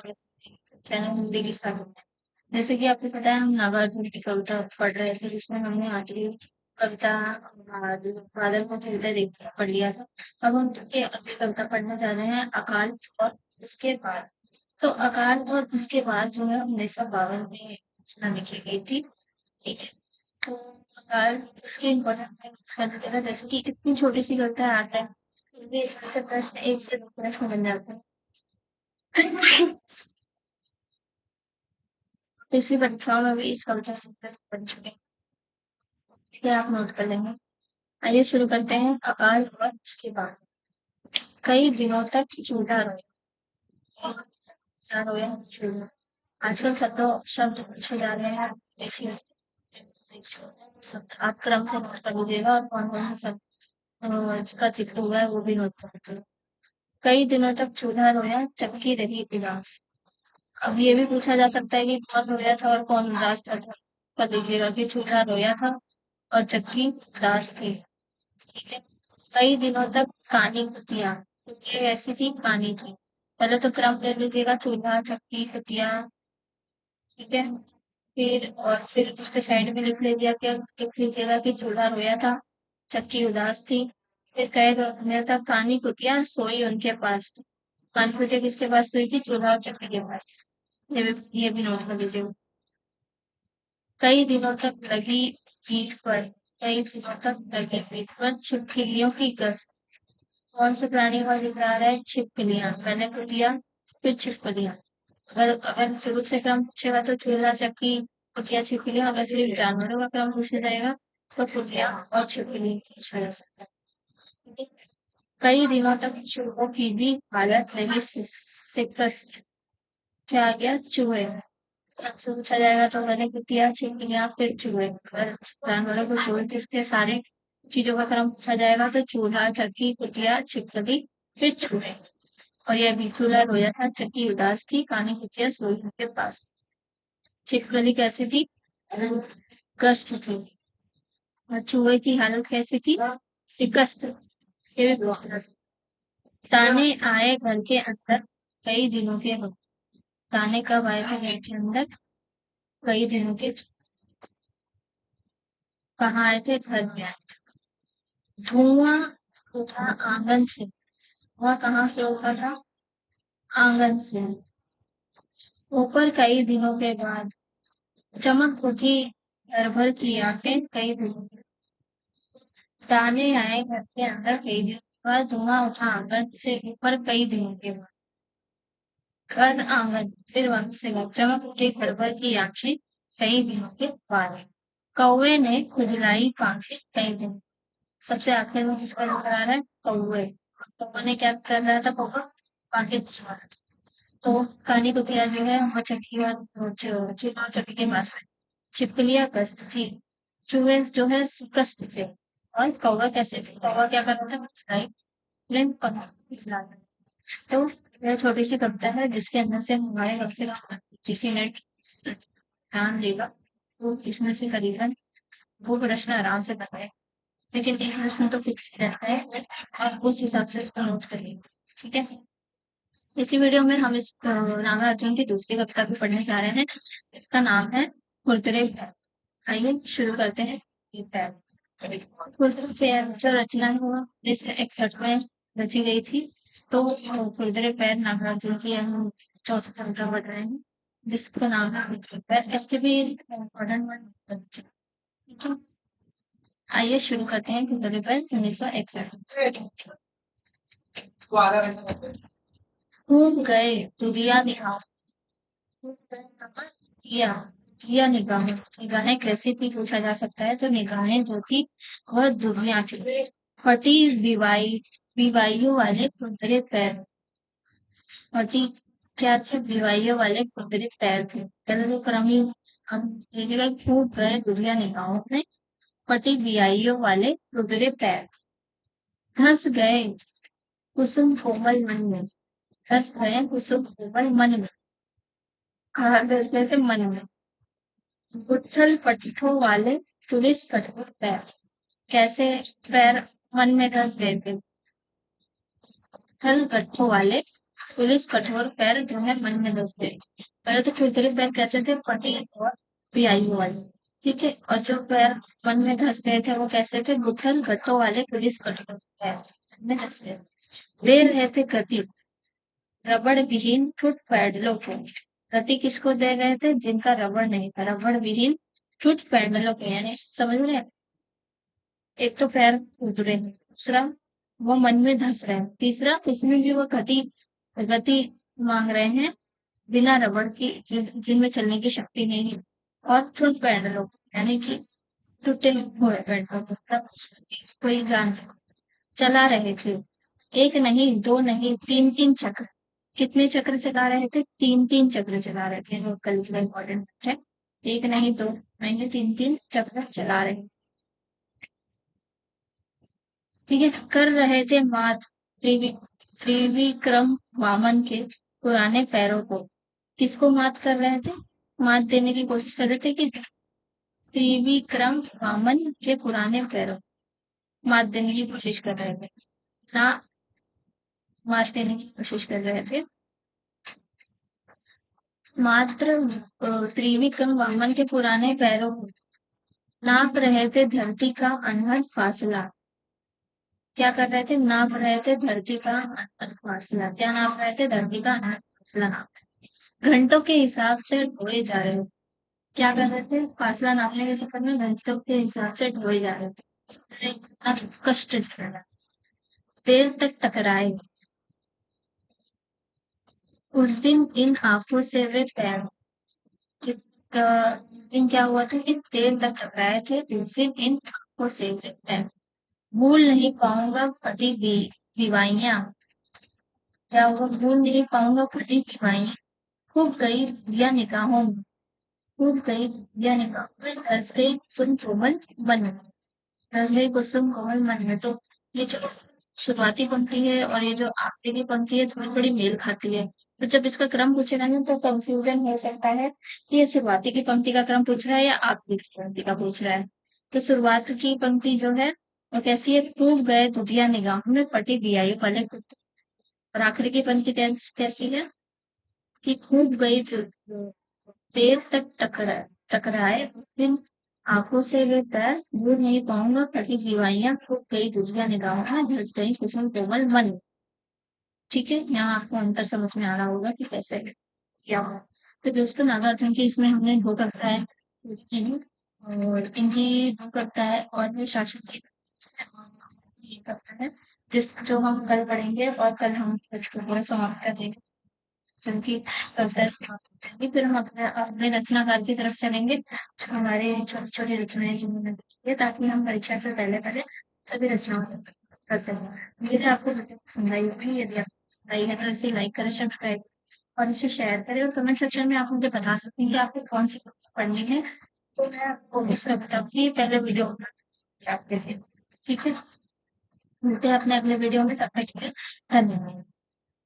Channel Hindi की साथी। जैसे कि आपको पता है हम नागार्जुन की कविता पढ़ रहे थे जिसमें हमने आखिरी कविता बादल को खिलते देख पढ़ लिया था। अब हम उनकी अगली कविता पढ़ने जा रहे हैं अकाल और उसके बाद। तो अकाल और उसके बाद जो है 1952 में रचना लिखी गई थी। ठीक है। तो अकाल उसके इम्पोर्टेंट जैसे कि इतनी छोटी सी कविता आता है फिर भी इसमें से प्रश्न एक से दो प्रश्न बन जाते हैं। पिछली परीक्षाओं में भी इस कविता से प्रश्न बन चुके हैं। ठीक है, आप नोट कर लेंगे। आइए शुरू करते हैं अकाल और उसके बाद। कई दिनों तक चूल्हा रोया चूल्हा। आजकल शब्द पूछे जा रहे हैं। इसी शब्द आप क्रम से नोट कर लीजिएगा और कौन कौन से शब्द इसका जिक्र हुआ है वो भी नोट कर लीजिएगा। कई दिनों तक चूल्हा रोया चक्की रही उदास। अब ये भी पूछा जा सकता है कि कौन रोया था और कौन उदास था। कर लीजिएगा कि चूल्हा रोया था और चक्की उदास थी। ठीक है। कई दिनों तक कानी कुतिया। कुतिया ऐसी थी कानी थी। पहले तो क्रम ले लीजिएगा चूल्हा चक्की कुतिया। ठीक है। फिर उसके साइड में लिख लीजिएगा कि चूल्हा रोया था चक्की उदास थी। फिर कहेगा मेरे तक कानी कुतिया सोई उनके पास थी। कानी कुतिया किसके पास सोई थी? चूल्हा और चक्की के पास। ये भी नोट कर लीजिएगा। कई दिनों तक लगी पीठ पर। कई दिनों तक लगी पीठ पर छिपकलियों की गश्त। कौन से प्राणी का जिक्र आ रहा है? छिपकलियां। पहले कुतिया फिर छिपकलियां। अगर अगर शुरू से क्रम पूछेगा तो चूल्हा चक्की कुतिया छिपकलियां। अगर सिर्फ जानवरों का क्रम पूछा जाएगा तो कुतिया और छिपकली पूछा जा सकता है। ठीक है? कई दिनों तक चूहों की भी हालत रही शिकस्त। क्या आ गया? चूहे। सबसे पूछा जाएगा तो पहले कुतिया छिपकलियां फिर चूहे। अगर जानवरों को छोड़ के इसके सारे चीजों का क्रम पूछा जाएगा तो चूल्हा चक्की कुतिया छिपकली फिर चूहे। और यह भी चूल्हा रोया था चक्की उदास थी कानी कुतिया सोई के पास। छिपकली कैसी थी? ग्रस्त थी। और चूहे की हालत कैसी थी? शिकस्त। ये भी पूछा जा सकता है। ताने आए घर के अंदर कई दिनों के बाद। ताने कब आए थे घर के अंदर? कई दिनों के। कहाँ आए थे? घर में आए थे। धुआं उठा आंगन से। धुआं कहाँ से उठा था? आंगन से। ऊपर कई दिनों के बाद। चमक उठी घर भर की आंखें कई दिनों के। ताने आए घर के अंदर कई दिनों के बाद। धुआं उठा आंगन से ऊपर कई दिनों के बाद। घर आंगन फिर वहां से चमक उठी घर भर की आंखें कई दिनों के बाद। कौवे ने खुजलाई पांखें कई दिन। सबसे आखिर में किसका जिक्र आ रहा है? कौवे। कौवे ने क्या कर रहा था? कौवा पांखें खुजला रहा था। तो कानी कुतिया जो है वो चक्की और चूहा चक्की के पास है। छिपकलियां गश्त थी। चूहे जो है गश्त थे। और कौवा कैसे थे? कौवा क्या कर रहा था? खुजलाई लेकिन पंख खुजला रहा था। तो यह छोटी सी कविता है जिसके अंदर से हमारे कम से कम 25 मिनट ध्यान देगा तो इसमें से करीबन 2 प्रश्न आराम से बन गए। लेकिन एक प्रश्न तो फिक्स रहता है और उस हिसाब से इसको नोट करिए। ठीक है। इसी वीडियो में हम इस नागा अर्जुन की दूसरी कविता भी पढ़ने जा रहे हैं। इसका नाम है खुरदुरे पैर। आइए शुरू करते हैं। ये पैर। खुरदुरे पैर जो रचना है वो 1961 में रची गई थी। तो खुरदुरे पैर नागा अर्जुन की हम चौथा कविता पढ़ रहे हैं जिसका नाम है खुरदुरे पैर। इसके भी इम्पोर्टेंट वर्ड। ठीक है। आइए शुरू करते हैं खुरदुरे पैर 1961। खूब गए दुनिया निहार। किया किया निगाहें। निगाहें कैसी थी पूछा जा सकता है तो निगाहें जो थी वह दुनिया थी। फटी बीवाइयों वाले खुरदरे पैर। फटी क्या थे? बीवाइयों वाले खुरदरे पैर थे। पहले तो क्रम ही हम लीजिएगा। खूब गए दुनिया निगाहों में फटी बीवाइयों वाले खुरदरे पैर। धस गए कुसुम कोमल मन में। धस गए कुसुम कोमल मन में। कहा धस गए थे? मन में। गुट्ठल पट्टों वाले पुलिस कठोर पैर। कैसे पैर मन में धस गए थे? गुट्ठल पट्टों वाले पुलिस कठोर पैर जो है मन में धस गए। पहले तो खुरदुरे पैर कैसे थे, फटी और पीआईयू वाले। ठीक है, और जो पैर मन में धस गए थे वो कैसे थे, गुथल गट्टों वाले पुलिस कठोर पैर मन में धस गए। दे रहे थे गति रबड़ विहीन फुट पैडलों को। गति किसको दे रहे थे, जिनका रबड़ नहीं था, रबड़ विहीन फुट पैडलों को, यानी समझ रहे हैं? एक तो पैर खुरदुरे, दूसरा वो मन में धस रहे हैं, तीसरा उसमें भी वो गति गति मांग रहे हैं बिना रबड़ की, जिनमें चलने की शक्ति नहीं है। और फुट पैडलों यानी कि टूटे हुए पैडलों को, मतलब कोई जान चला रहे थे। एक नहीं, दो नहीं, तीन तीन चक्र। कितने चक्र चला रहे थे, तीन तीन चक्र चला रहे थे, वो कल्चरल इंपॉर्टेंट है। एक नहीं, दो नहीं, तीन तीन चक्र चला रहे। ठीक है, कर रहे थे मात त्रिविक्रम वामन के पुराने पैरों को। किसको मात कर रहे थे, मात देने की कोशिश कर रहे थे कि त्रिविक्रम वामन के पुराने पैरों, मात देने की कोशिश कर रहे थे ना, मात देने की कोशिश कर रहे थे। मात्र त्रिविक्रम वामन के पुराने पैरों को नाप रहे थे धरती का अनहद फासला। क्या कर रहे थे, नाप रहे थे धरती का अनहद फासला। क्या नाप रहे थे, धरती का अनहद फासला नाप। घंटों के हिसाब से ढोए जा रहे थे। क्या कर रहे थे, फासला नापने के चक्कर में घंटों के हिसाब से ढोए जा रहे थे। इतना कष्ट झेल रहा है। देर तक टकराए उस दिन इन आंखों से वे पैर। दिन क्या हुआ था कि देर तक टकराए थे उस दिन इन आंखों से वे पैर। भूल नहीं पाऊंगा फटी दीवाइयां। क्या हुआ, भूल नहीं पाऊंगा फटी दीवाइयां। खूब गई दिया निगाहों में, खूब गई दिया निगाहों में, धस गई कुसुम कोमल मन में। धस गई कुसुम कोमल मन में। तो ये जो शुरुआती पंक्ति है और ये जो आखिरी की पंक्ति है थोड़ी थोड़ी मेल खाती है। तो जब इसका क्रम पूछेगा ना तो कंफ्यूजन हो सकता है कि ये शुरुआती की पंक्ति का क्रम पूछ रहा है या आखिरी की पंक्ति का पूछ रहा है। तो शुरुआत की पंक्ति जो है वो कैसी है, खूब गए दुधिया निगाहों में फटी दियाई पले कुत्ते। और आखिरी की पंक्ति कैसी है कि खूब गई देर तक टकराए फिर आंखों से वे पैर। भूल नहीं पाऊंगा फटी दीवाइयां, खूब गई दूधिया निगाहों में, धस गई कुसुम कोमल मन। ठीक है, यहाँ आपको अंतर समझ में आ रहा होगा कि कैसे क्या हुआ। तो दोस्तों नागार्जुन की इसमें हमने दो कविता है, और इनकी दो कविता है और भी शासन की ये कविता है जिस जो हम कल पढ़ेंगे, और कल हम इसको पूरा समाप्त कर देंगे। जिनकी कविता समाप्त हो जाएगी, फिर हम अपने अपने रचनाकार की तरफ चलेंगे, जो हमारे छोटी छोटी रचनाएं जिन्होंने लिखी है, ताकि हम परीक्षा से पहले पहले सभी रचनाओं को कर सकें। यदि आपको वीडियो पसंद आई होगी, यदि आपको पसंद आई है तो इसे लाइक करें, सब्सक्राइब और इसे शेयर करें, और कमेंट सेक्शन में आप मुझे बता सकते हैं कि आपको कौन सी कविता पढ़नी है, तो मैं आपको उस कविता की पहले वीडियो आपके लिए। ठीक है, मिलते हैं अपने अगले वीडियो में, तब तक के लिए धन्यवाद।